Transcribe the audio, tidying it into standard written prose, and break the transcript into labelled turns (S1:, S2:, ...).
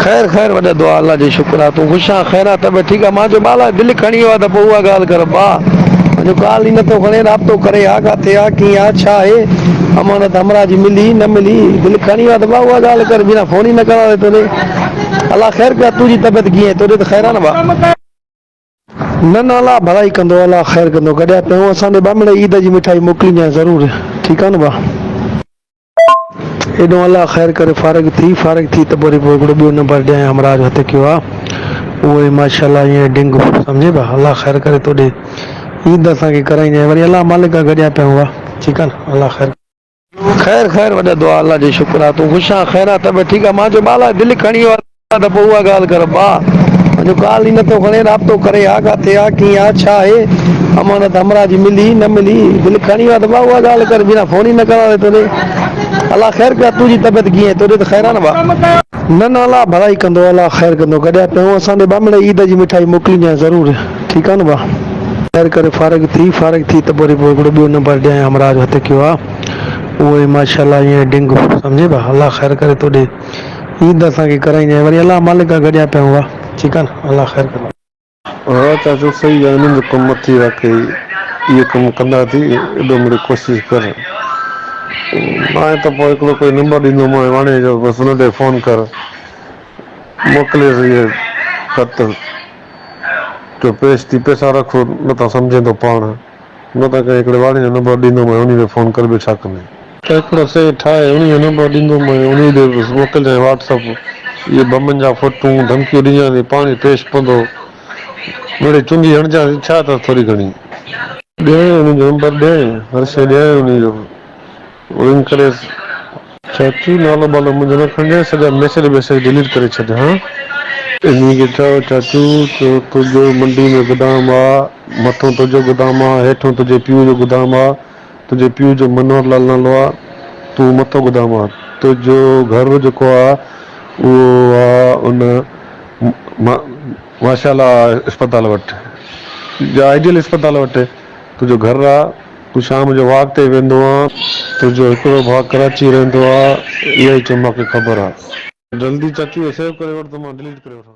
S1: खैर खैर वॾा दुआ अल्लाह जी शुक्र आहे। तूं ख़ुशि आहे? ख़ैर आहे? तबियत ठीकु आहे? मां चयो ॿाला दिलि खणी वियो आहे त पोइ उहा ॻाल्हि कर भाउ। मुंहिंजो ॻाल्हि ई नथो खणे, राब्तो करे आहे, किथे आहे, कीअं आहे, छा आहे, अमानत हमरा जी मिली न मिली, दिलि खणी वियो आहे त भाउ उहा ॻाल्हि कर, बिना फोन ई न करा तोॾे। अलाह ख़ैर कया, तुंहिंजी तबियत कीअं आहे? तोॾे त ख़ैर आहे न भाउ? न न अलाह भलाई कंदो, अलाह ख़ैर कंदो। गॾिया पियूं असांजे ॿामड़े ईद जी मिठाई मोकिलिजांइ ज़रूरु, ठीकु आहे न भाउ? हेॾो अलाह ख़ैर करे फारिग थी त वरी पोइ हिकिड़ो ॿियो नंबर ॾियां हमराज हथ कयो आहे, उहो माशाल्लाह ईअं डिंग सम्झे भाउ। अलाह ख़ैर करे तोॾे ईद असांखे कराईंजांइ वरी, अलाह मालिक गॾिया पियूं आहे, ठीकु आहे न? अलाह ख़ैर खैर खैर वॾा दुआ अल्लाह जी शुक्र आहे। तूं ख़ुशि आहे? ख़ैर आहे? तबियत ठीकु आहे? मां चयो ॿाला दिलि खणी वियो आहे त पोइ उहा ॻाल्हि कर भाउ। मुंहिंजो ॻाल्हि ई नथो खणे, राब्तो करे आहे, किथे आहे, कीअं आहे, छा आहे, अमानत हमरा जी मिली न मिली, दिलि खणी वियो आहे त भाउ उहा ॻाल्हि कर, बिना फोन ई न करा तोॾे। अलाह ख़ैर कया, तुंहिंजी तबियत कीअं आहे? तोॾे त ख़ैर आहे न भाउ? न न अलाह भलाई कंदो, अलाह ख़ैर कंदो। गॾिया पियूं असांजे ॿामड़े ईद जी मिठाई मोकिलिजांइ ज़रूरु, ठीकु आहे न भाउ? ख़ैर करे फारिग थी त वरी पोइ हिकिड़ो ॿियो नंबर ॾियां हमराज हथ कयो आहे, उहो माशाल्लाह ईअं डिंग सम्झे भाउ। अलाह ख़ैर करे तोॾे ईद असांखे कराईंजांइ वरी, अलाह मालिक गॾिया पियूं आहे, ठीकु आहे न? अलाह ख़ैर कंदो।
S2: हाँ चाचू सही है, इन्हनि जो कमु थी रखे ये कमु कंदा थी, एॾो मिड़ई कोशिशि कर। मां त पोइ हिकिड़ो कोई नंबर ॾींदोमांइ वाणे जो, बसि हुन ते फ़ोन कर, मोकिलियसि इहे ख़त, जो पैसा रखो, नथा सम्झे थो पाण, न त कंहिं हिकिड़े वाणे जो नंबर ॾींदोमांइ, उन ते फ़ोन कर, ॿियो छा कंदे। त हिकिड़ो से ठाहे उन जो नंबर ॾींदोमांइ, उन ते मोकिलिजांइ व्हाट्सअप, इहे बमनि जा फोटूं धमकियूं ॾिजांइ, पाण ई पेश पवंदो, मिड़ई चुंगी हणजांइ, छा अथसि थोरी घणी, ॾियईं उन जो नंबर, ॾियईं हर शइ, ॾियईं उन जो रिंग करे। चाचू नालो बालो मुंहिंजो न खणिजांइ, सॼा मैसेज वैसेज डिलीट करे छॾ। हा इन खे चओ चाचू, तुंहिंजो मंडी में गोदाम आहे, मथां तुंहिंजो गोदाम आहे, हेठां तुंहिंजे पीउ जो गोदाम आहे, तुंहिंजे पीउ जो मनोहर लाल नालो आहे, तूं मथो गोदाम आहे, तुंहिंजो घर जेको आहे उहो आहे उन माशाल्लाह अस्पताल वटि, या आइडियल अस्पताल वटि तुंहिंजो घरु आहे। तूं शाम जो वॉक ते वेंदो आहे, तुंहिंजो हिकिड़ो भाउ कराची रहंदो आहे, इहा ई चयो मूंखे ख़बर आहे। जल्दी चाचू सेव करे वठि त मां डिलीट करे वठां।